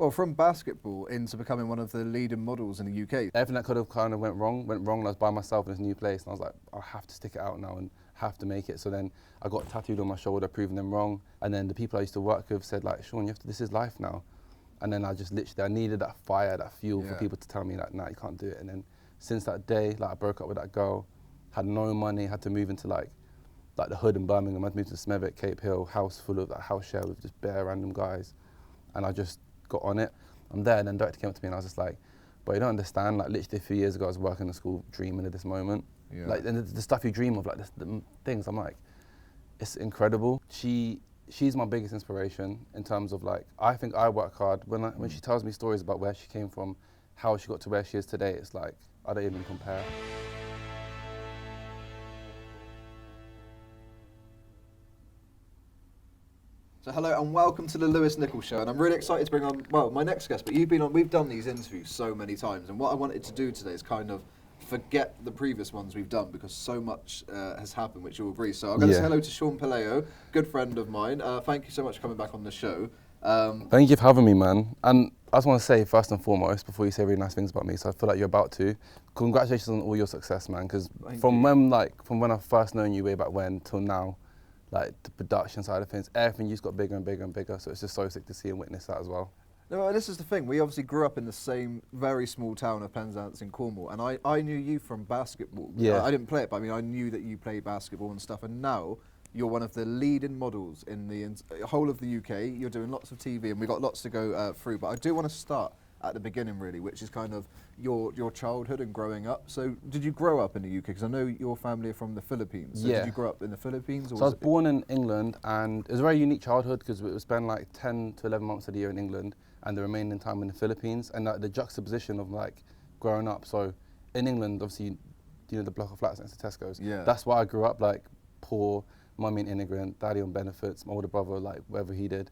Well, from basketball into becoming one of the leading models in the UK. Everything that could have kind of went wrong, and I was by myself in this new place, and I was like, I have to stick it out now and have to make it. So then I got tattooed on my shoulder, proving them wrong. And then the people I used to work with said like, Shaun, this is life now. And then I just literally, I needed that fire, that fuel for people to tell me like, nah, you can't do it. And then since that day, like I broke up with that girl, had no money, had to move into like the hood in Birmingham. I'd moved to Smethwick, Cape Hill, house full of like house share with just bare random guys. And I just got on it. I'm there, and then director came up to me and I was just like, but you don't understand, like literally a few years ago I was working in school dreaming of this moment. Yeah. Like and the stuff you dream of, like the things, I'm like, it's incredible. She's my biggest inspiration in terms of like, I think I work hard. When she tells me stories about where she came from, how she got to where she is today, it's like, I don't even compare. So hello and welcome to the Lewis Nichols Show, and I'm really excited to bring on, well, my next guest, but we've done these interviews so many times, and what I wanted to do today is kind of forget the previous ones we've done because so much has happened, which you'll agree. So I'm going to say hello to Shaun Pelayo, good friend of mine. Thank you so much for coming back on the show. Thank you for having me, man. And I just want to say, first and foremost, before you say really nice things about me, so I feel like you're about to, congratulations on all your success, man, because from when I first known you way back when till now, like the production side of things, everything just got bigger and bigger and bigger. So it's just so sick to see and witness that as well. No, this is the thing. We obviously grew up in the same very small town of Penzance in Cornwall, and I knew you from basketball. Yeah. I didn't play it, but I mean, I knew that you played basketball and stuff, and now you're one of the leading models in the whole of the UK. You're doing lots of TV, and we've got lots to go through, but I do want to start at the beginning, really, which is kind of your childhood and growing up. So did you grow up in the UK? Because I know your family are from the Philippines. So Yeah. Did you grow up in the Philippines? Or So I was born in England, and it was a very unique childhood because we spent like 10 to 11 months of the year in England and the remaining time in the Philippines. And the juxtaposition of like growing up. So in England, obviously, you know, the block of flats next to Tesco's. Yeah. That's why I grew up, like poor, mummy an immigrant, daddy on benefits, my older brother, like whatever he did.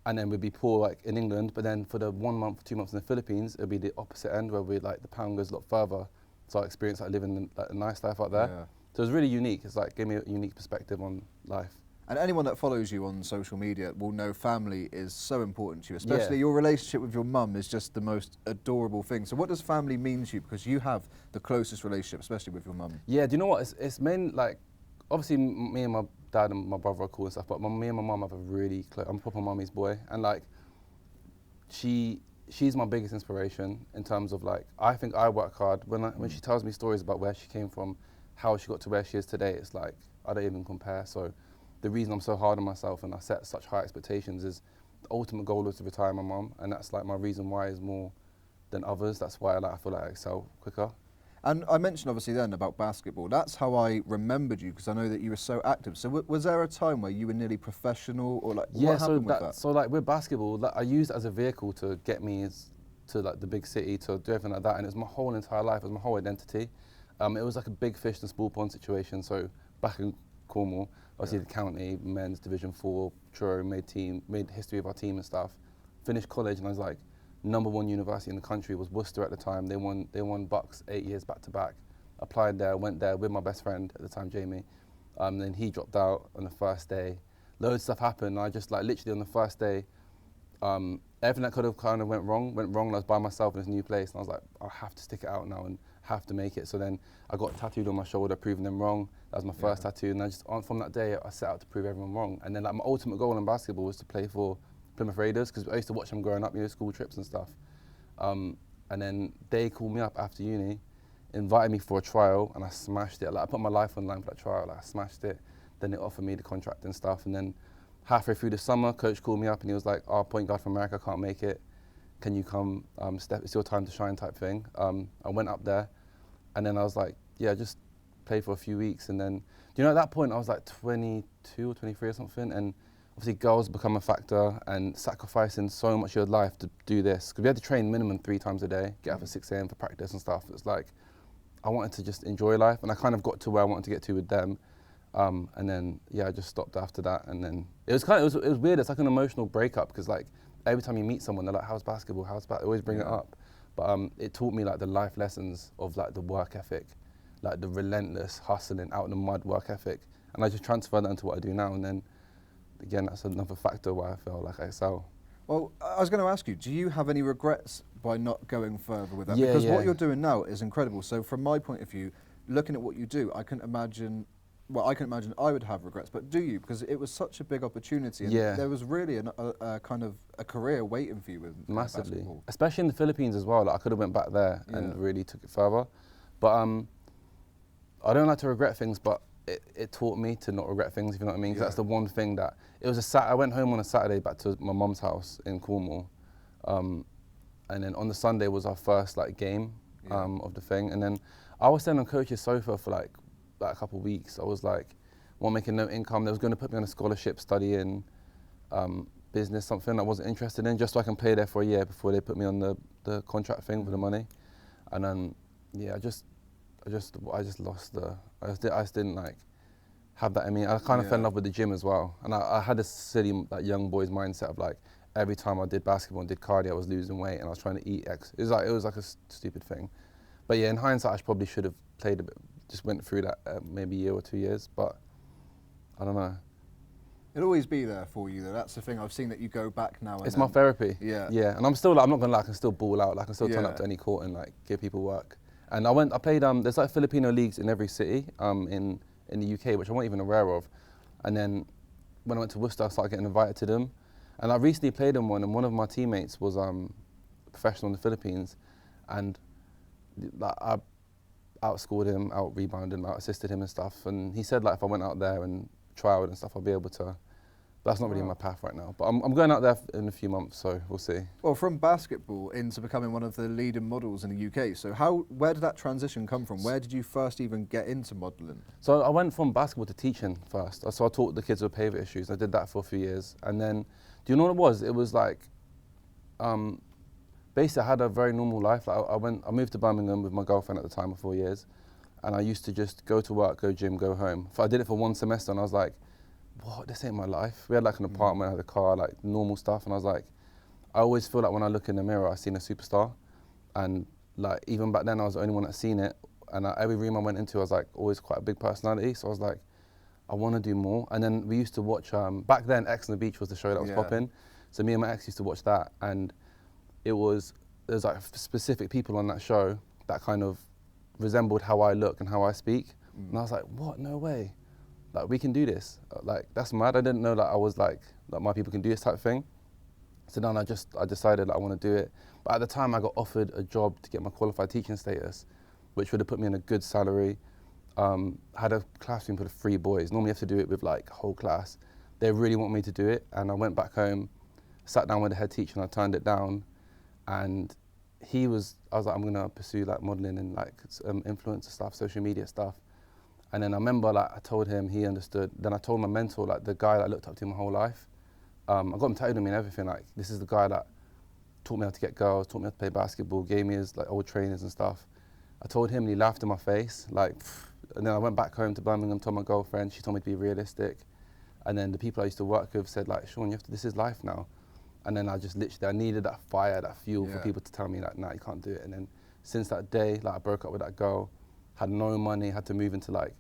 And then we'd be poor like in England, but then for the 1 month, 2 months in the Philippines, it'd be the opposite end where like the pound goes a lot further. So I experienced like living like a nice life out there. Yeah. So it was really unique. It's like gave me a unique perspective on life. And anyone that follows you on social media will know family is so important to you, especially your relationship with your mum is just the most adorable thing. So what does family mean to you? Because you have the closest relationship, especially with your mum. Yeah, do you know what? It's mainly like, obviously me and my dad and my brother are cool and stuff, but me and my mum have a really close, I'm a proper mummy's boy. And like, she's my biggest inspiration in terms of like, I think I work hard. When she tells me stories about where she came from, how she got to where she is today, it's like, I don't even compare. So the reason I'm so hard on myself and I set such high expectations is the ultimate goal is to retire my mum, and that's like my reason why is more than others. That's why I feel like I excel quicker. And I mentioned obviously then about basketball. That's how I remembered you, because I know that you were so active. So was there a time where you were nearly professional, or like what happened with that? So like with basketball, like, I used it as a vehicle to get me to like the big city, to do everything like that, and it was my whole entire life, it was my whole identity. It was like a big fish in a small pond situation. So back in Cornwall, obviously the county, men's Division 4, Truro, made history of our team and stuff. Finished college and I was like, #1 university in the country was Worcester at the time. They won Bucks 8 years back to back. Applied there, went there with my best friend at the time, Jamie. Then he dropped out on the first day. Loads of stuff happened. I just like literally on the first day, everything that could have kind of went wrong. I was by myself in this new place, and I was like, I have to stick it out now and have to make it. So then I got tattooed on my shoulder, proving them wrong. That was my first tattoo, and I just from that day I set out to prove everyone wrong. And then like my ultimate goal in basketball was to play for Plymouth Raiders, because I used to watch them growing up, you know, school trips and stuff. And then they called me up after uni, invited me for a trial, and I smashed it. Like I put my life on the line for that trial, like I smashed it. Then they offered me the contract and stuff. And then halfway through the summer, coach called me up and he was like, "Our point guard from America can't make it. Can you come? It's your time to shine," type thing. I went up there, and then I was like, yeah, just played for a few weeks. And then, you know, at that point I was like 22 or 23 or something, and obviously girls become a factor, and sacrificing so much of your life to do this. Because we had to train minimum 3 times a day, get up at 6 a.m. for practice and stuff. It's like, I wanted to just enjoy life, and I kind of got to where I wanted to get to with them. And then, yeah, I just stopped after that. And then it was weird. It's like an emotional breakup, because like every time you meet someone, they're like, how's basketball? They always bring it up. But it taught me like the life lessons of like the work ethic, like the relentless hustling out in the mud work ethic. And I just transferred that into what I do now. And then again, that's another factor why I feel like I excel. Well, I was going to ask you, do you have any regrets by not going further with that? Yeah, Because yeah. what you're doing now is incredible. So from my point of view, looking at what you do, I can imagine, well, I can imagine I would have regrets, but do you? Because it was such a big opportunity, and Yeah. there was really a kind of a career waiting for you with Massively, basketball. especially in the Philippines as well. Like I could have went back there and Yeah. really took it further, but I don't like to regret things, but it taught me to not regret things, if you know what I mean. 'Cause Yeah. that's the one thing that it was I went home on a Saturday back to my mum's house in Cornwall, and then on the Sunday was our first like game of the thing, and then I was staying on coach's sofa for like a couple of weeks. I was like, making no income. They was going to put me on a scholarship studying business, something I wasn't interested in, just so I can play there for a year before they put me on the contract thing for the money, and then yeah, I just lost I just didn't like have that in me. I kind of fell in love with the gym as well, and I had this silly like young boy's mindset of like every time I did basketball and did cardio, I was losing weight and I was trying to eat X. It was like a stupid thing, but yeah, in hindsight, I probably should have played a bit, just went through that maybe a year or 2 years, but I don't know. It'll always be there for you, though. That's the thing. I've seen that you go back now. And It's my therapy. Yeah. Yeah, and I'm still like, I'm not gonna lie, I can still ball out. Like I can still turn up Yeah. to any court and like give people work. And I played there's like Filipino leagues in every city in the UK, which I wasn't even aware of. And then when I went to Worcester, I started getting invited to them. And I recently played in one, and one of my teammates was professional in the Philippines, and like I outscored him, out rebounded him, out assisted him and stuff. And he said like if I went out there and trialed and stuff, I'll be able to. But that's not really my path right now. But I'm going out there in a few months, so we'll see. Well, from basketball into becoming one of the leading models in the UK. So where did that transition come from? Where did you first even get into modelling? So I went from basketball to teaching first. So I taught the kids with behaviour issues. I did that for a few years. And then, do you know what it was? It was like, basically I had a very normal life. Like I moved to Birmingham with my girlfriend at the time for 4 years. And I used to just go to work, go gym, go home. I did it for one semester and I was like, what, this ain't my life. We had like an apartment, I had a car, like normal stuff. And I was like, I always feel like when I look in the mirror, I've seen a superstar. And like, even back then I was the only one that seen it. And every room I went into, I was like, always quite a big personality. So I was like, I want to do more. And then we used to watch, back then X on the Beach was the show that was popping. So me and my ex used to watch that. And there's like specific people on that show that kind of resembled how I look and how I speak. And I was like, what, no way. Like we can do this. Like that's mad. I didn't know that I was like my people can do this type of thing. So then I decided that I want to do it. But at the time I got offered a job to get my qualified teaching status, which would have put me in a good salary. Had a classroom full of 3 boys. Normally you have to do it with like whole class. They really want me to do it. And I went back home, sat down with the head teacher and I turned it down. And I was like, I'm gonna pursue like modeling and like influencer stuff, social media stuff. And then I remember like I told him, he understood. Then I told my mentor, like the guy that I looked up to my whole life. I got him tattooed on me and everything. Like this is the guy that taught me how to get girls, taught me how to play basketball, gave me his like old trainers and stuff. I told him and he laughed in my face. Like, and then I went back home to Birmingham, told my girlfriend, she told me to be realistic. And then the people I used to work with said like, Shaun, this is life now. And then I just literally, I needed that fire, that fuel for people to tell me like, nah, you can't do it. And then since that day, like I broke up with that girl, had no money, had to move into like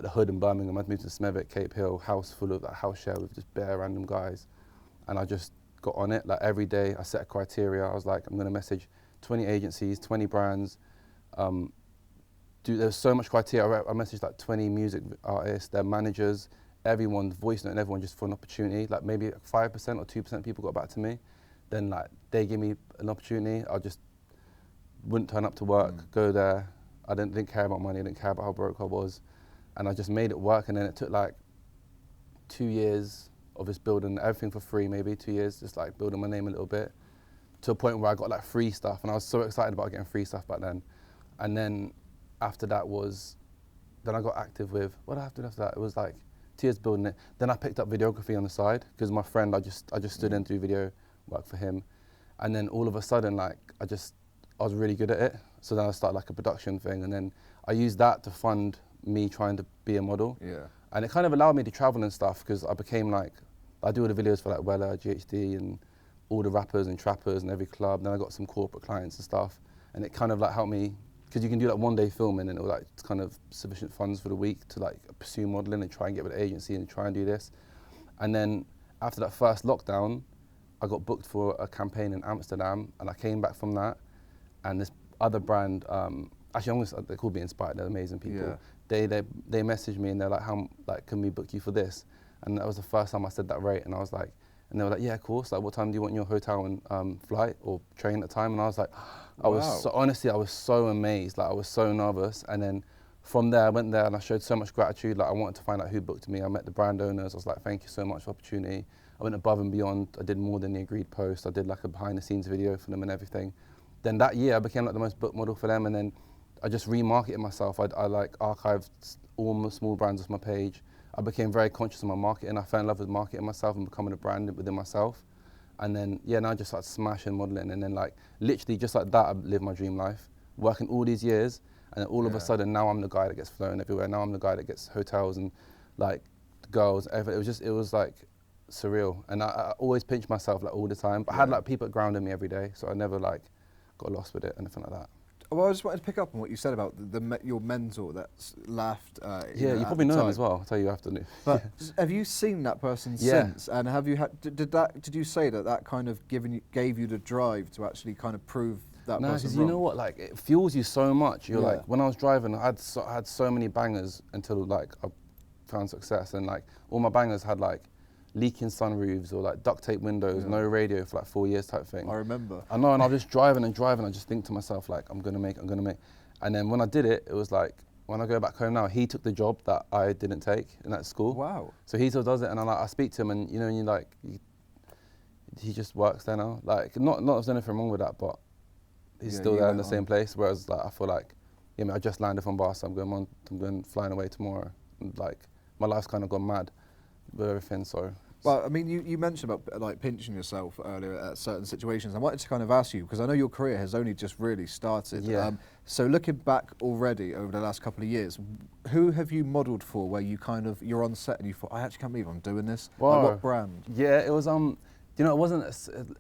the hood in Birmingham. I'd moved to Smethwick, Cape Hill, house full of house share with just bare random guys. And I just got on it. Like every day I set a criteria. I was like, I'm gonna message 20 agencies, 20 brands. There's so much criteria. I messaged like 20 music artists, their managers, everyone, voice note and everyone just for an opportunity. Like maybe 5% or 2% people got back to me. Then like they gave me an opportunity. I just wouldn't turn up to work, go there. I didn't care about money, I didn't care about how broke I was. And I just made it work, and then it took like 2 years of just building everything for free, maybe 2 years, just like building my name a little bit, to a point where I got like free stuff, and I was so excited about getting free stuff back then. And then after that then I got active with, what did I have to do after that? It was like 2 years building it. Then I picked up videography on the side, because my friend, I just stood in, do video work for him. And then all of a sudden, like, I was really good at it. So then I started like a production thing, and then I used that to fund me trying to be a model. Yeah. And it kind of allowed me to travel and stuff, because I became like, I do all the videos for like Weller, GHD, and all the rappers and trappers and every club. Then I got some corporate clients and stuff. And it kind of like helped me, because you can do like 1 day filming and it was like kind of sufficient funds for the week to like pursue modeling and try and get with the agency and try and do this. And then after that first lockdown, I got booked for a campaign in Amsterdam, and I came back from that, and this other brand, actually they called me Inspired, they're amazing people. Yeah. They messaged me and they're like, can we book you for this? And that was the first time I said that rate, and I was like, and they were like, yeah, of course, like what time do you want your hotel and flight or train at the time? And I was like, honestly, I was so amazed, like I was so nervous. And then from there, I went there and I showed so much gratitude, like I wanted to find out who booked me. I met the brand owners, I was like, thank you so much for the opportunity. I went above and beyond, I did more than the agreed post, I did like a behind the scenes video for them and everything. Then that year, I became like the most booked model for them, and then I just remarketed myself. I like archived all my small brands off my page. I became very conscious of my marketing. I fell in love with marketing myself and becoming a brand within myself. And then, yeah, now I just started smashing modeling. And then like, literally just like that, I lived my dream life, working all these years. And then all of a sudden, now I'm the guy that gets flown everywhere. Now I'm the guy that gets hotels and like girls. It was like surreal. And I always pinch myself like all the time. But I had like people grounding me every day. So I never like got lost with it, anything like that. Well, I just wanted to pick up on what you said about your mentor that's laughed. Yeah, you probably know him as well. I'll tell you after. But have you seen that person since? And have you had? Did you say that kind of gave you the drive to actually kind of prove that person wrong? No, because you know what, like it fuels you so much. You're like, when I was driving, I had so many bangers until like I found success, and like all my bangers had like leaking sunroofs or like duct tape windows, no radio for like 4 years type thing. I remember. I know, and I was just driving, I just think to myself like, I'm gonna make. And then when I did it, it was like, when I go back home now, he took the job that I didn't take in that school. Wow. So he still does it, and I speak to him, and you know, and you like, he just works there now. Like, not that there's anything wrong with that, but he's still there in the same place. Whereas like, I feel like, I just landed from Barcelona, I'm going flying away tomorrow. And, like, my life's kind of gone mad with everything, so. Well, I mean, you mentioned about like pinching yourself earlier at certain situations. I wanted to kind of ask you, because I know your career has only just really started. Yeah. So looking back already over the last couple of years, who have you modelled for where you're on set and you thought, I actually can't believe I'm doing this? Like, what brand? Yeah, it was, you know, it wasn't,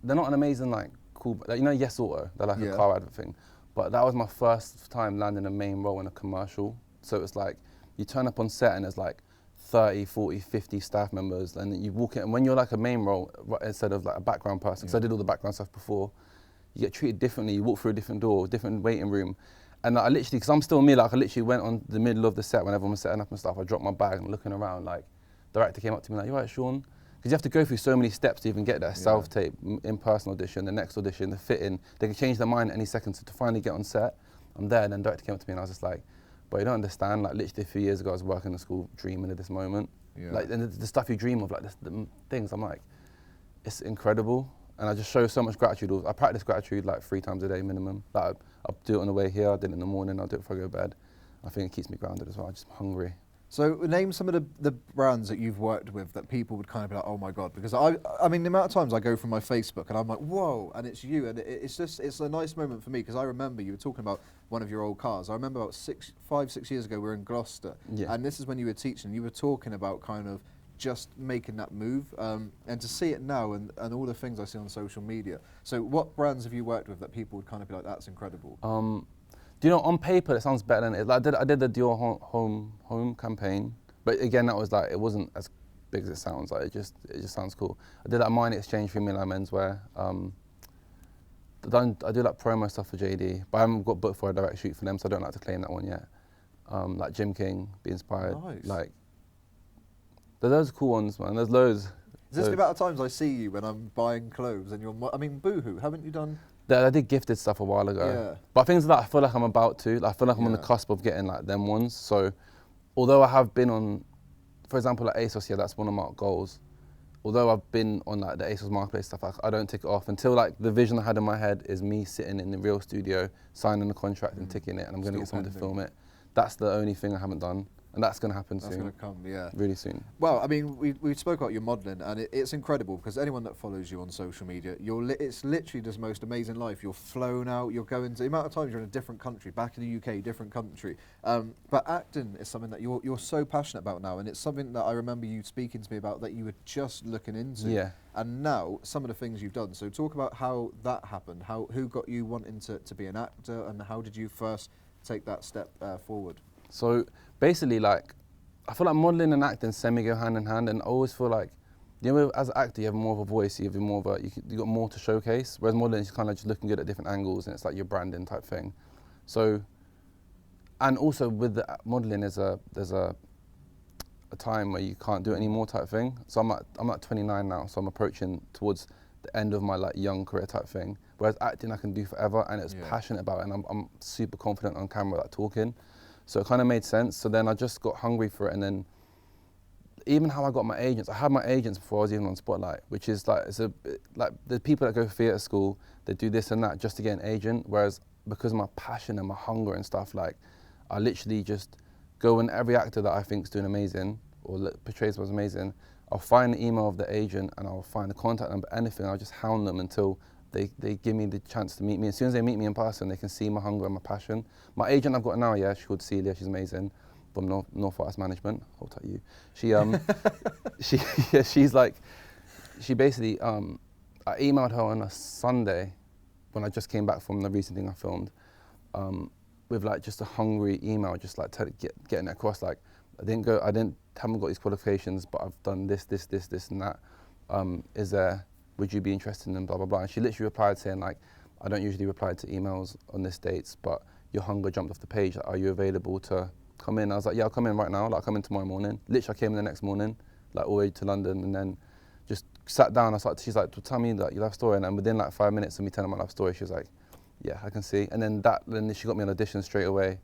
they're not an amazing, like, cool, like, you know, Yes Auto, they're like a car advert thing. But that was my first time landing a main role in a commercial. So it was like, you turn up on set and there's like 30, 40, 50 staff members, and you walk in, and when you're like a main role instead of like a background person, because I did all the background stuff before, you get treated differently. You walk through a different door, different waiting room. And I literally, because I'm still me, like I literally went on the middle of the set when everyone was setting up and stuff, I dropped my bag and looking around, like, the director came up to me like, you all right, Shaun? Because you have to go through so many steps to even get there. Self-tape, in-person audition, the next audition, the fit-in. They can change their mind at any second, so to finally get on set, I'm there, and then the director came up to me and I was just like, but you don't understand, like literally a few years ago I was working in the school dreaming of this moment. Like, and the stuff you dream of, like the things, I'm like, it's incredible. And I just show so much gratitude. I practice gratitude like 3 times a day minimum. Like I do it on the way here, I did it in the morning, I'll do it before I go to bed. I think it keeps me grounded as well, I'm just hungry. So name some of the brands that you've worked with that people would kind of be like, oh my God, because I mean, the amount of times I go through my Facebook and I'm like, whoa, and it's you, and it's a nice moment for me, because I remember you were talking about one of your old cars. I remember about 5, 6 years ago, we were in Gloucester, and this is when you were teaching, you were talking about kind of just making that move, and to see it now and all the things I see on social media. So what brands have you worked with that people would kind of be like, that's incredible? Do you know, on paper it sounds better than it. Like I did the Dior home campaign, but again that was like, it wasn't as big as it sounds. Like it just sounds cool. I did that Mine Exchange for Milan Menswear. I do like promo stuff for JD, but I haven't got booked for a direct shoot for them, so I don't like to claim that one yet. Like Jim King, Be Inspired. Nice. Like there's those cool ones, man. There's loads. Is this the amount of times I see you when I'm buying clothes and I mean, Boohoo, haven't you done? I did gifted stuff a while ago, but things like that I feel like I'm about to. Like, I feel like I'm on the cusp of getting like them ones. So, although I have been on, for example, like ASOS, that's one of my goals. Although I've been on like the ASOS Marketplace stuff, I don't tick it off until like the vision I had in my head is me sitting in the real studio, signing the contract and ticking it, and I'm going to get someone to film it. That's the only thing I haven't done. And that's going to happen soon. That's going to come, yeah. Really soon. Well, I mean, we spoke about your modelling, and it's incredible, because anyone that follows you on social media, it's literally the most amazing life. You're flown out, you're going to, the amount of times you're in a different country, back in the UK, different country. But acting is something that you're so passionate about now, and it's something that I remember you speaking to me about that you were just looking into. Yeah. And now, some of the things you've done. So talk about how that happened, who got you wanting to be an actor, and how did you first take that step forward? So basically, like, I feel like modelling and acting semi go hand in hand, and I always feel like You know, as an actor, you have more of a voice, you have more of a, you got more to showcase, whereas modeling is kind of just looking good at different angles, and it's like your branding type thing. So, and also with the modeling, there's a time where you can't do it anymore type thing. So I'm at 29 now, so I'm approaching towards the end of my like young career type thing. Whereas acting I can do forever, and it's passionate about it, and I'm super confident on camera like talking. So it kind of made sense. So then I just got hungry for it, and then even how I got my agents, I had my agents before I was even on Spotlight, which is like, like the people that go to theatre school, they do this and that just to get an agent, whereas because of my passion and my hunger and stuff, like I literally just go in every actor that I think is doing amazing or portrays was amazing, I'll find the email of the agent and I'll find the contact number, anything, I'll just hound them until they give me the chance to meet me. As soon as they meet me in person, they can see my hunger and my passion. My agent I've got now, yeah, she's called Celia, she's amazing, from North Arts Management, hold tight you. She's like, she basically, I emailed her on a Sunday when I just came back from the recent thing I filmed, with like just a hungry email, just like getting it across, like, haven't got these qualifications, but I've done this, and that. Would you be interested in them, blah, blah, blah. And she literally replied saying like, I don't usually reply to emails on this dates, but your hunger jumped off the page. Like, are you available to come in? I was like, yeah, I'll come in right now. Like, I'll come in tomorrow morning. Literally, I came in the next morning, like all the way to London, and then just sat down. She's like, well, tell me like your life story. And then within like 5 minutes of me telling my life story, she was like, yeah, I can see. And then she got me an audition straight away,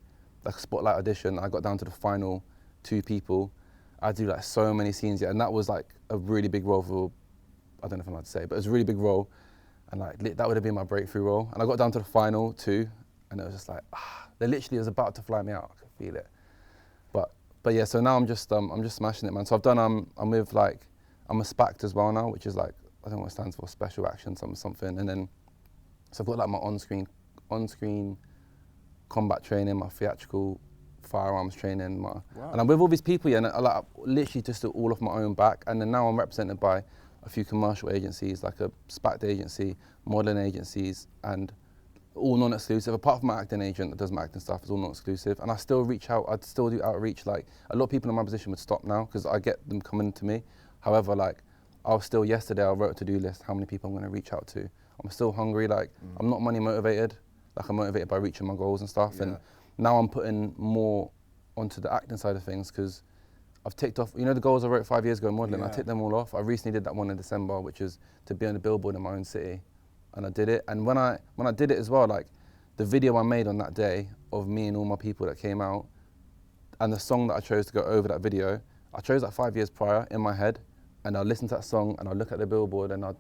like a Spotlight audition. I got down to the final 2 people. I do like so many scenes, yeah, and that was like a really big role for, I don't know if I'm allowed to say, but it was a really big role, and like that would have been my breakthrough role. And I got down to the final 2, and it was just like, they literally was about to fly me out. I could feel it. But yeah, so now I'm just smashing it, man. So I've done, I'm with like, I'm a SPACT as well now, which is like, I don't know what it stands for, special action something. And then, so I've got like my on-screen combat training, my theatrical firearms training, and I'm with all these people, yeah, and I literally just do all off my own back. And then now I'm represented by a few commercial agencies, like a SPACT agency, modeling agencies, and all non-exclusive. Apart from my acting agent that does my acting stuff, it's all non-exclusive. And I still reach out, I'd still do outreach. Like a lot of people in my position would stop now because I get them coming to me. However, like yesterday I wrote a to-do list, how many people I'm gonna reach out to. I'm still hungry, like I'm not money motivated, like I'm motivated by reaching my goals and stuff. And now I'm putting more onto the acting side of things because I've ticked off, you know the goals I wrote 5 years ago in modelling, I ticked them all off. I recently did that one in December, which is to be on the billboard in my own city. And I did it. And when I did it as well, like the video I made on that day of me and all my people that came out, and the song that I chose to go over that video, I chose that 5 years prior in my head, and I listen to that song and I look at the billboard and I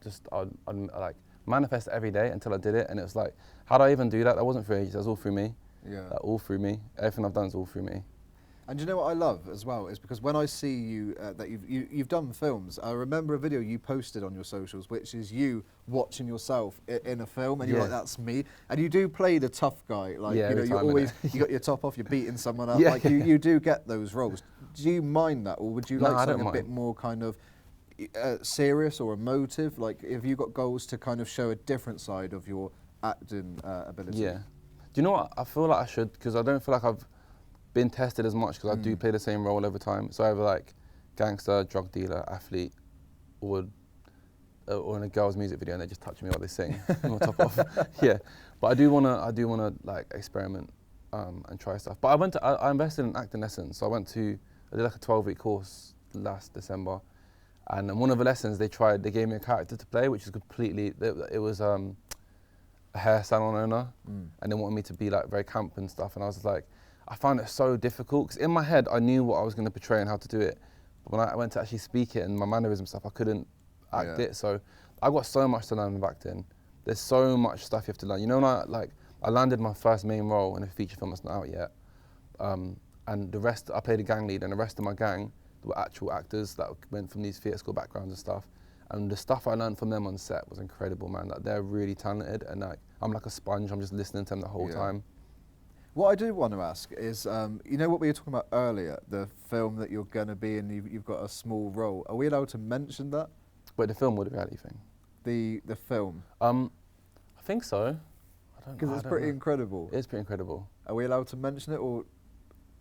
like manifest it every day until I did it. And it was like, how did I even do that? That wasn't through ages, that was all through me. Yeah. Like, all through me. Everything I've done is all through me. And you know what I love as well is because when I see you that you've done films, I remember a video you posted on your socials, which is you watching yourself in a film, and you're like, "That's me." And you do play the tough guy, like you know, you're always you got your top off, you're beating someone up, like you do get those roles. Do you mind that, or would you like something a bit more kind of serious or emotive? Like, have you got goals to kind of show a different side of your acting ability? Yeah. Do you know what? I feel like I should, because I don't feel like I've been tested as much, because I do play the same role every time. So either like gangster, drug dealer, athlete, or in a girl's music video and they just touch me while they sing on top off. Yeah, but I do wanna like experiment and try stuff. But I invested in acting lessons. So I did like a 12-week course last December, and in one of the lessons they gave me a character to play, which is completely, it was a hair salon owner, and they wanted me to be like very camp and stuff, and I was like, I found it so difficult, because in my head I knew what I was going to portray and how to do it, but when I went to actually speak it and my mannerism stuff, I couldn't act it. So I got so much to learn with acting. There's so much stuff you have to learn. You know, when I landed my first main role in a feature film that's not out yet, and the rest, I played a gang leader, and the rest of my gang were actual actors that went from these theatre school backgrounds and stuff. And the stuff I learned from them on set was incredible, man. Like, they're really talented, and like I'm like a sponge. I'm just listening to them the whole time. What I do want to ask is, you know what we were talking about earlier, the film that you're going to be in, you've got a small role. Are we allowed to mention that? Wait, the film or the reality thing? The film. I think so. Because it's pretty incredible. It is pretty incredible. Are we allowed to mention it, or?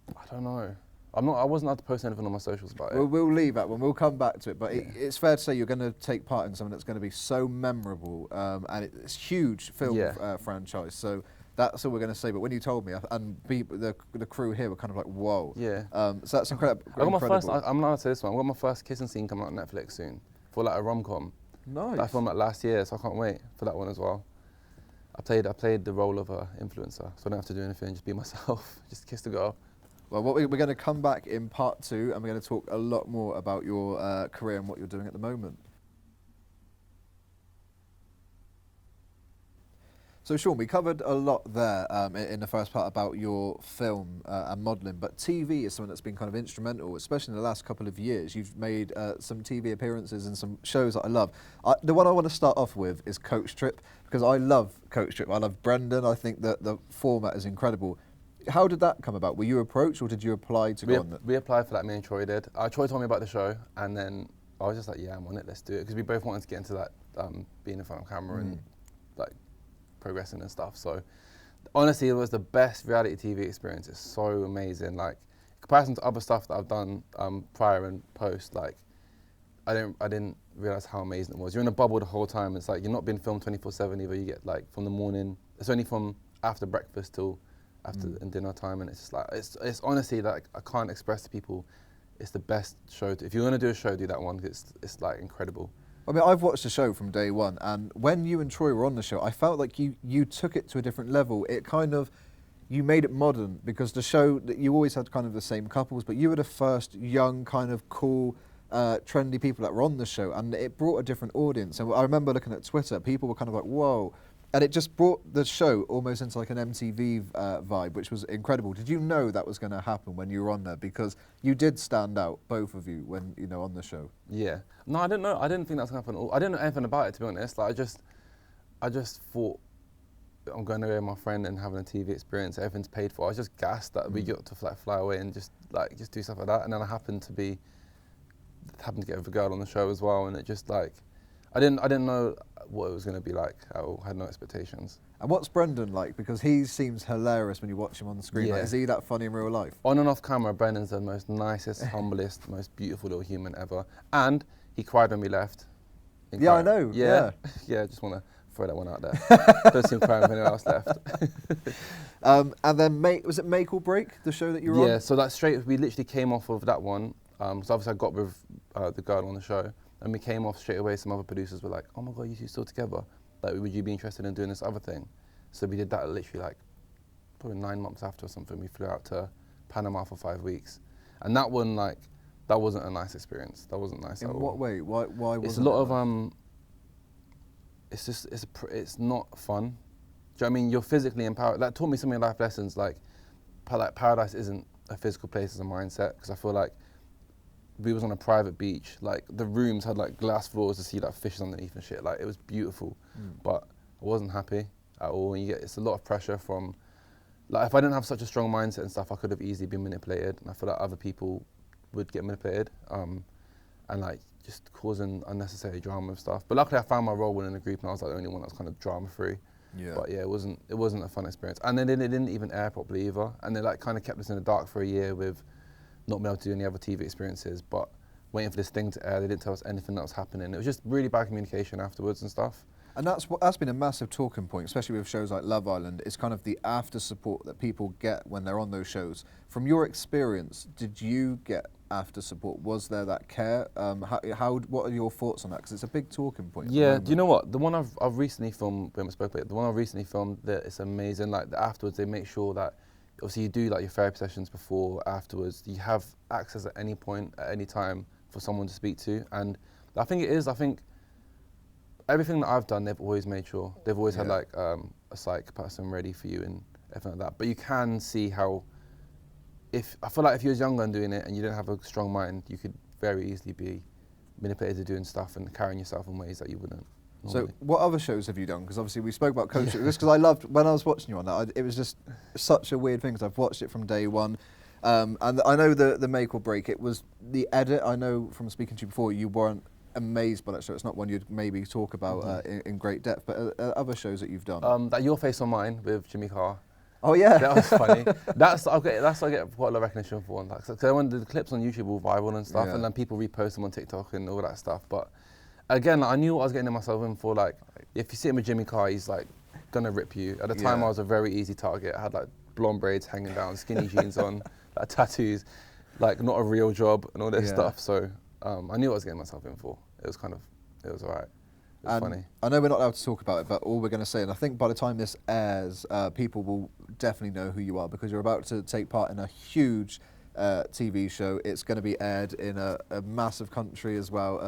I don't know. I wasn't allowed to post anything on my socials about it. We'll leave that one. We'll come back to it. But it's fair to say you're going to take part in something that's going to be so memorable, and it's a huge film franchise. So that's all we're going to say. But when you told me, and the crew here were kind of like, whoa. Yeah. So that's incredible. I'm not allowed to say this one. I got my first kissing scene coming out on Netflix soon for like a rom-com. Nice. I filmed like last year, so I can't wait for that one as well. I played the role of an influencer, so I don't have to do anything, just be myself, just kiss the girl. Well, we're going to come back in part 2, and we're going to talk a lot more about your career and what you're doing at the moment. So, Shaun, we covered a lot there in the first part about your film and modelling, but TV is something that's been kind of instrumental, especially in the last couple of years. You've made some TV appearances and some shows that I love. The one I want to start off with is Coach Trip, because I love Coach Trip. I love Brendon. I think that the format is incredible. How did that come about? Were you approached, or did you apply to go on it? We applied for that, me and Troy did. Troy told me about the show, and then I was just like, yeah, I'm on it, let's do it. Because we both wanted to get into that, being in front of camera and like progressing and stuff. So honestly, it was the best reality TV experience. It's so amazing. Like, in comparison to other stuff that I've done prior and post, like, I didn't realize how amazing it was. You're in a bubble the whole time. It's like you're not being filmed 24/7 either. You get like from the morning, it's only from after breakfast till after and dinner time, and it's just like it's honestly like I can't express to people. It's the best show. If you're gonna do a show, do that one. It's like incredible. I mean, I've watched the show from day one, and when you and Troy were on the show, I felt like you took it to a different level. It kind of, you made it modern, because the show, that you always had kind of the same couples, but you were the first young, kind of cool, trendy people that were on the show, and it brought a different audience. And I remember looking at Twitter, people were kind of like, whoa. And it just brought the show almost into like an MTV vibe, which was incredible. Did you know that was going to happen when you were on there? Because you did stand out, both of you, when on the show. Yeah. No, I didn't know. I didn't think that was going to happen. I didn't know anything about it, to be honest. Like, I just thought I'm going away with my friend and having a TV experience. Everything's paid for. I was just gassed that we got to fly away and just do stuff like that. And then I happened to get with a girl on the show as well, and it just like I didn't know what it was going to be like. I had no expectations. And what's Brendon like? Because he seems hilarious when you watch him on the screen. Yeah. Like, is he that funny in real life? On and off camera, Brendon's the most nicest, humblest, most beautiful little human ever. And he cried when we left. Yeah, I know. Yeah. Yeah, just want to throw that one out there. Don't see him crying when anyone else left. And then, was it Make or Break, the show that you were on? Yeah, so we literally came off of that one. So obviously I got with the girl on the show, and we came off straight away. Some other producers were like, oh my God, you two still together? Like, would you be interested in doing this other thing? So we did that literally like probably 9 months after or something. We flew out to Panama for 5 weeks. And that one, like, that wasn't a nice experience. That wasn't nice at all. In what way? Why wasn't it? It's a lot of, it's not fun. Do you know what I mean? You're physically empowered. That taught me so many life lessons, like paradise isn't a physical place, it's a mindset. Because I feel like we was on a private beach, like the rooms had like glass floors to see like fishes underneath and shit. Like, it was beautiful, but I wasn't happy at all. And it's a lot of pressure from, like, if I didn't have such a strong mindset and stuff, I could have easily been manipulated. And I feel like other people would get manipulated, and like just causing unnecessary drama and stuff. But luckily I found my role within the group, and I was like the only one that was kind of drama free. Yeah. But yeah, it wasn't a fun experience. And then it didn't even air properly either. And they like kind of kept us in the dark for a year with not being able to do any other TV experiences, but waiting for this thing to air. They didn't tell us anything that was happening. It was just really bad communication afterwards and stuff. And that's been a massive talking point, especially with shows like Love Island. It's kind of the after support that people get when they're on those shows. From your experience, did you get after support? Was there that care? What are your thoughts on that? Because it's a big talking point. Yeah, do you know what? The one I've recently filmed, we haven't spoke about it, the one I've recently filmed, it's amazing. Like, afterwards, they make sure that obviously you do like your therapy sessions before, afterwards. You have access at any point, at any time, for someone to speak to. And I think everything that I've done, they've always made sure. They've always had like a psych person ready for you and everything like that. But you can see how, I feel like if you was younger and doing it and you didn't have a strong mind, you could very easily be manipulated to doing stuff and carrying yourself in ways that you wouldn't normally. So what other shows have you done? Because obviously we spoke about Coach Trip, just because I loved, when I was watching you on that, it was just such a weird thing, because I've watched it from day one. And I know the Make or Break, it was the edit. I know from speaking to you before, you weren't amazed by that show. It's not one you'd maybe talk about in great depth, but other shows that you've done. That Your Face on Mine with Jimmy Carr. Oh yeah. That was funny. That's what I get quite a lot of recognition for. Like, so when the clips on YouTube were viral and stuff, Yeah. and then people repost them on TikTok and all that stuff. But again, like, I knew what I was getting myself in for. Like, if you see him with Jimmy Carr, he's like gonna rip you. At the time, Yeah. I was a very easy target. I had like blonde braids hanging down, skinny jeans on, like tattoos, like not a real job and all this Yeah. stuff. So I knew what I was getting myself in for. It was alright. It was funny. I know we're not allowed to talk about it, but all we're going to say, and I think by the time this airs, people will definitely know who you are, because you're about to take part in a huge TV show. It's going to be aired in a massive country as well.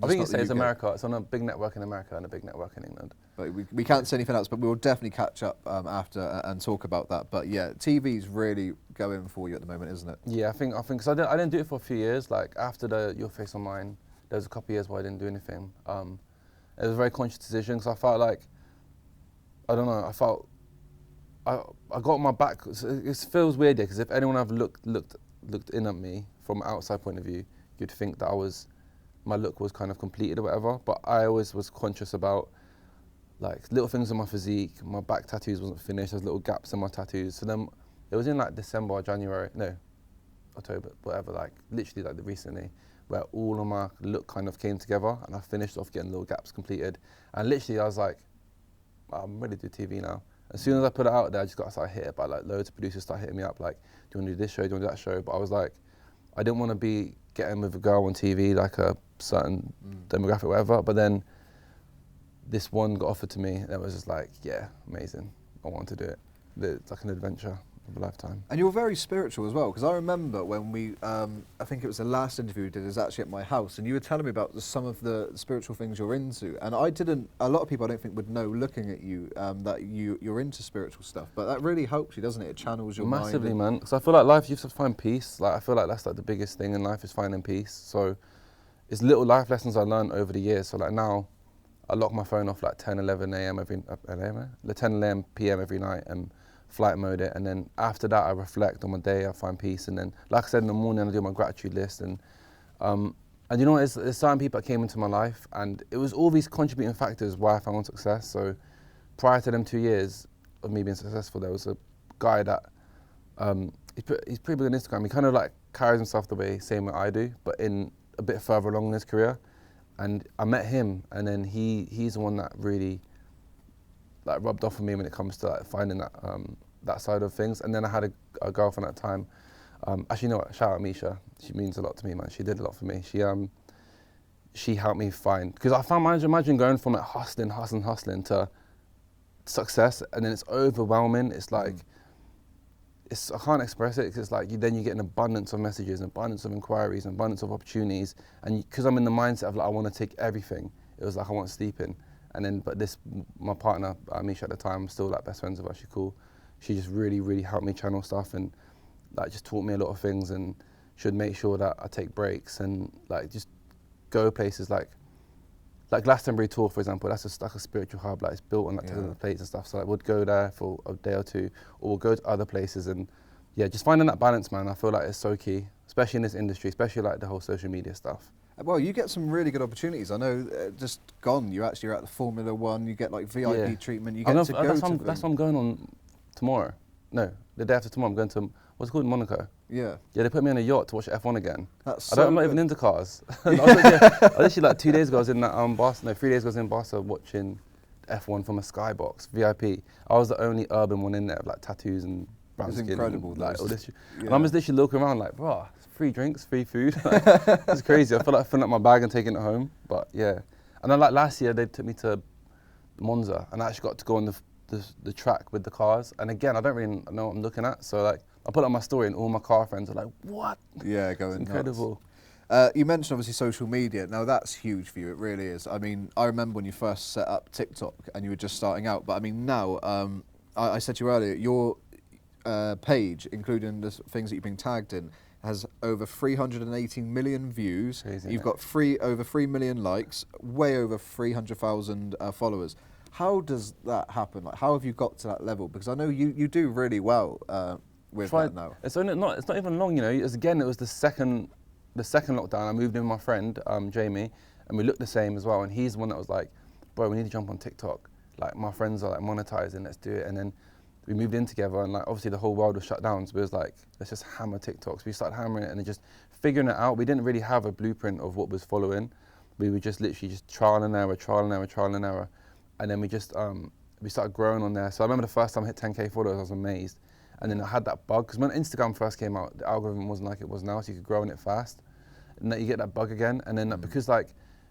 I think it's America. It's on a big network in America and a big network in England. But we can't say anything else, but we'll definitely catch up after and talk about that. But yeah, TV's really going for you at the moment, isn't it? Yeah, I think, because I didn't do it for a few years. Like, after Your Face on Mine, there was a couple of years where I didn't do anything. It was a very conscious decision, because I felt like, I don't know, I got my back. It feels weird, because if anyone ever looked in at me from an outside point of view, you'd think that my look was kind of completed or whatever. But I always was conscious about like little things in my physique. My back tattoos wasn't finished. There's little gaps in my tattoos. So then it was in like October, whatever, like literally like recently, where all of my look kind of came together, and I finished off getting little gaps completed. And literally I was like, I'm ready to do TV now. As soon as I put it out there, I just got started hit by like loads of producers started hitting me up like, do you want to do this show, do you want to do that show? But I was like, I didn't want to be getting with a girl on TV, like a certain demographic, whatever. But then this one got offered to me, and it was just like, yeah, amazing. I want to do it. It's like an adventure of a lifetime. And you're very spiritual as well, because I remember when we, I think it was the last interview we did, is actually at my house, and you were telling me about some of the spiritual things you're into, and a lot of people I don't think would know, looking at you, that you're into spiritual stuff, but that really helps you, doesn't it? It channels your mind. Massively, man. Because I feel like life, you have to find peace. Like, I feel like that's like the biggest thing in life, is finding peace. So it's little life lessons I learned over the years. So like now, I lock my phone off like 10, 11 a.m. 10, 11 p.m. every night, and flight mode it, and then after that I reflect on my day, I find peace, and then like I said in the morning I do my gratitude list, and you know, there's certain people that came into my life, and it was all these contributing factors why I found success. So prior to them 2 years of me being successful, there was a guy that he's pretty big on Instagram. He kind of like carries himself the way same way I do, but in a bit further along in his career. And I met him, and then he's the one that really like rubbed off on me when it comes to like finding that side of things. And then I had a girlfriend at the time. Actually, you know what? Shout out Misha. She means a lot to me, man. She did a lot for me. She helped me find, because I found, imagine going from like hustling to success, and then it's overwhelming. It's like I can't express it, because it's like then you get an abundance of messages, an abundance of inquiries, an abundance of opportunities, and because I'm in the mindset of like I want to take everything, it was like I want to sleep in. And then, but my partner, Misha at the time, I'm still like best friends with her, she's cool. She just really, really helped me channel stuff, and like just taught me a lot of things, and should make sure that I take breaks and like just go places like Glastonbury tour, for example. That's just like a spiritual hub, like it's built on like the plates and stuff. So I would go there for a day or two, or we'll go to other places, and yeah, just finding that balance, man. I feel like it's so key, especially in this industry, especially like the whole social media stuff. Well, you get some really good opportunities. I know, just gone. You're at the Formula One. You get like VIP treatment. You get to go to. That's what I'm going on tomorrow. No, the day after tomorrow. I'm going to what's it called, Monaco. Yeah. Yeah, they put me on a yacht to watch F1 again. That's I'm not even into cars. I was literally like 2 days ago. I was in that 3 days ago. I was in Barca watching F1 from a skybox VIP. I was the only urban one in there with like tattoos and brown It's skin. incredible. Like, all this and I'm just literally looking around like, bro, free drinks, free food. Like, it's crazy. I feel like filling up my bag and taking it home. But yeah. And then like last year they took me to Monza, and I actually got to go on the track with the cars. And again, I don't really know what I'm looking at. So like, I put up my story, and all my car friends are like, what? Yeah, going it's incredible. You mentioned obviously social media. Now that's huge for you, it really is. I mean, I remember when you first set up TikTok and you were just starting out, but I mean now, I said to you earlier, your page, including the things that you've been tagged in, has over 318 million views. Crazy, You've got over 3 million likes, way over 300,000 followers. How does that happen? Like, how have you got to that level? Because I know you do really well with that now. It's not even long, you know. It was the second lockdown. I moved in with my friend Jamie, and we looked the same as well. And he's the one that was like, "Bro, we need to jump on TikTok. Like, my friends are like monetizing. Let's do it." And then we moved in together, and like obviously the whole world was shut down, so it was like, let's just hammer TikToks. We started hammering it and then just figuring it out. We didn't really have a blueprint of what was following. We were just literally just trial and error, trial and error, trial and error. And then we just, we started growing on there. So I remember the first time I hit 10K followers, I was amazed. And then I had that bug, because when Instagram first came out, the algorithm wasn't like it was now, so you could grow on it fast. And that you get that bug again. And then because like,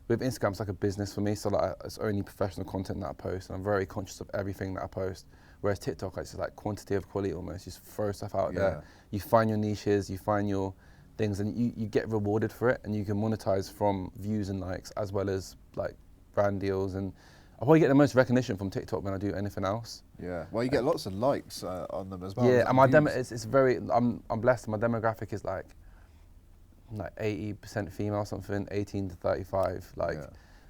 with Instagram, it's like a business for me, so like it's only professional content that I post, and I'm very conscious of everything that I post. Whereas TikTok, it's just like quantity of quality almost. You just throw stuff out there. You find your niches, you find your things, and you get rewarded for it, and you can monetize from views and likes, as well as like brand deals. And I probably get the most recognition from TikTok than I do anything else. Yeah, well, you get lots of likes on them as well. Yeah, and my it's very, I'm blessed. My demographic is like 80% female, something, 18 to 35.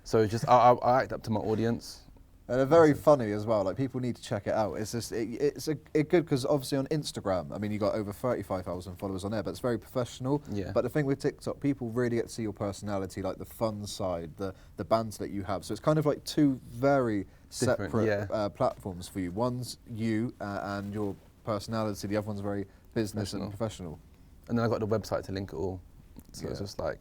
So just I act up to my audience. And they're very funny as well. Like, people need to check it out. It's just it's good because obviously on Instagram, I mean, you got over 35,000 followers on there, but it's very professional. Yeah. But the thing with TikTok, people really get to see your personality, like the fun side, the banter that you have. So it's kind of like two very separate platforms for you. One's you and your personality. The other one's very business and professional. And then I got the website to link it all. So it's just like,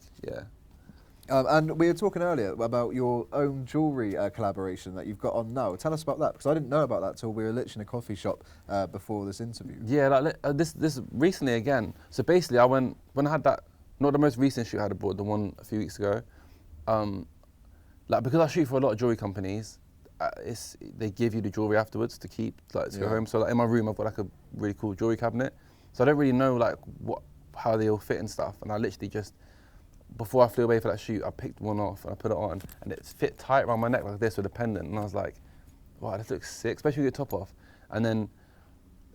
and we were talking earlier about your own jewellery collaboration that you've got on now. Tell us about that, because I didn't know about that till we were literally in a coffee shop before this interview. Yeah, like this recently again. So basically, when I had that, not the most recent shoot I had abroad, the one a few weeks ago. Like, because I shoot for a lot of jewellery companies, they give you the jewellery afterwards to keep, like, to go home. So like in my room, I've got like a really cool jewellery cabinet. So I don't really know like how they all fit and stuff. And I literally just, before I flew away for that shoot, I picked one off and I put it on, and it fit tight around my neck like this with a pendant. And I was like, wow, this looks sick, especially with the top off. And then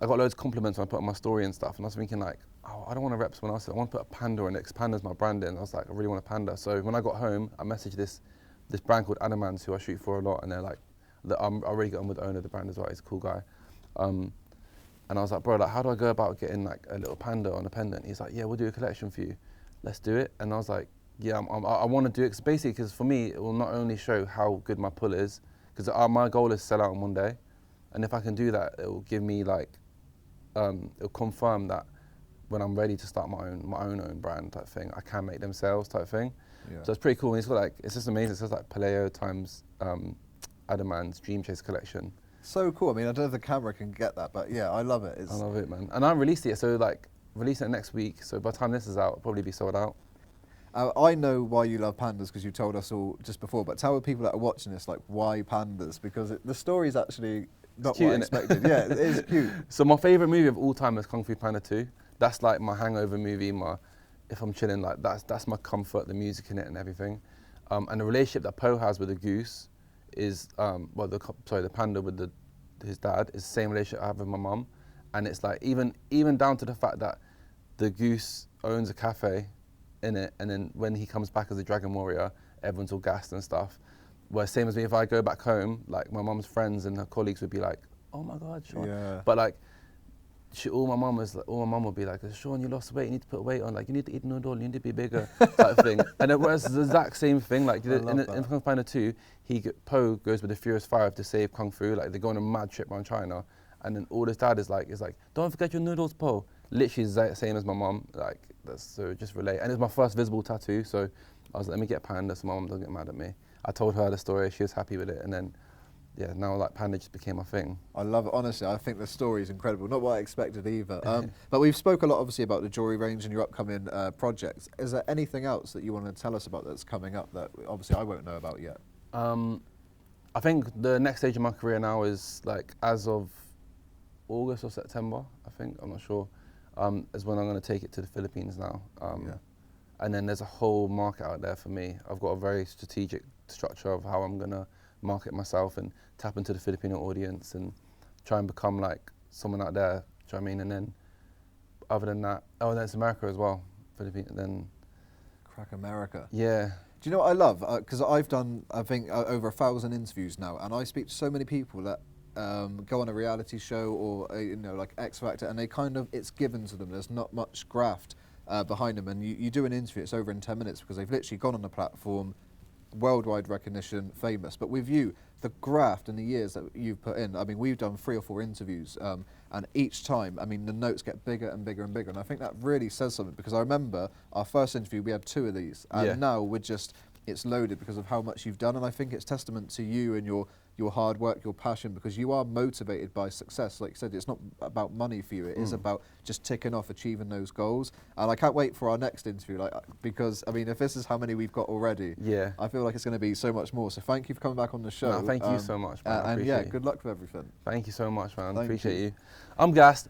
I got loads of compliments when I put on my story and stuff. And I was thinking like, oh, I don't want to rep someone else. I want to put a Panda on it, because Panda's my Brendon. I was like, I really want a Panda. So when I got home, I messaged this brand called Adamans, who I shoot for a lot. And they're like, I already got on with the owner of the brand as well. He's a cool guy. And I was like, bro, like, how do I go about getting like a little Panda on a pendant? He's like, yeah, we'll do a collection for you. Let's do it. And I was like, yeah, I want to do it. Cause basically, because for me, it will not only show how good my pull is, because my goal is to sell out in one day. And if I can do that, it will give me like, it'll confirm that when I'm ready to start my own brand type thing, I can make them sales type thing. Yeah. So it's pretty cool. And it's got like, it's just amazing. It says like Pelayo times Adamans Dream Chase collection. So cool. I mean, I don't know if the camera can get that, but yeah, I love it. I love it, man. And I released it, so like, releasing it next week. So by the time this is out, it'll probably be sold out. I know why you love pandas, because you told us all just before, but tell the people that are watching this, like, why pandas? Because the story is actually not what I expected. Yeah, it is cute. So my favourite movie of all time is Kung Fu Panda 2. That's like my hangover movie, if I'm chilling, like that's my comfort, the music in it and everything. And the relationship that Po has with the goose is, the panda with his dad is the same relationship I have with my mum. And it's like, even down to the fact that the goose owns a cafe in it, and then when he comes back as a dragon warrior, everyone's all gassed and stuff. Where same as me, if I go back home, like my mum's friends and her colleagues would be like, oh my God, Shaun. Yeah. But like, all my mum would be like, Shaun, you lost weight, you need to put weight on, like you need to eat noodle, you need to be bigger, type thing. And it was the exact same thing, like in Kung Fu Panda 2, Po goes with the Furious 5 to save Kung Fu, like they go on a mad trip around China, and then all his dad is like, don't forget your noodles, Po. Literally the same as my mum, like so just relate. And it's my first visible tattoo, so I was like, let me get Panda so my mum doesn't get mad at me. I told her the story, she was happy with it, and then yeah, now like Panda just became my thing. I love it, honestly. I think the story is incredible. Not what I expected either. But we've spoke a lot, obviously, about the jewellery range and your upcoming projects. Is there anything else that you want to tell us about that's coming up that obviously I won't know about yet? I think the next stage of my career now is like as of August or September, I think, I'm not sure, is when I'm going to take it to the Philippines now. And then there's a whole market out there for me. I've got a very strategic structure of how I'm going to market myself and tap into the Filipino audience and try and become like someone out there, do you know what I mean? And then other than that, then it's America as well, Philippines, and then... Crack America. Yeah. Do you know what I love? Because I've done, I think, over 1,000 interviews now, and I speak to so many people that go on a reality show or, like X Factor, and they kind of, it's given to them. There's not much graft behind them, and you do an interview, it's over in 10 minutes because they've literally gone on the platform, worldwide recognition, famous. But with you, the graft and the years that you've put in, I mean, we've done 3 or 4 interviews, and each time, I mean, the notes get bigger and bigger and bigger. And I think that really says something, because I remember our first interview, we had 2 of these, and now we're just, it's loaded because of how much you've done. And I think it's testament to you and your hard work, your passion, because you are motivated by success. Like you said, it's not about money for you, it is about just ticking off, achieving those goals. And I can't wait for our next interview, like, because I mean, if this is how many we've got already, I feel like it's going to be so much more. So thank you for coming back on the show. No, thank you so much, man. And yeah, good luck with everything. Thank you so much, man. Thank Appreciate you. you. I'm gassed.